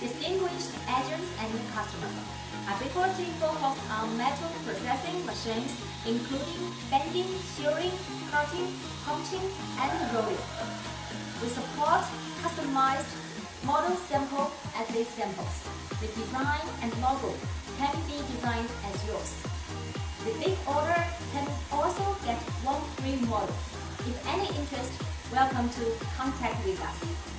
distinguished agents and customers. Our faculty focus on metal processing machines, including bending, shearing, cutting, punching, and rolling. We support customized model sample as these samples. The design and logo can be designed as yours. The big order can also get one free model. If any interest, welcome to contact with us.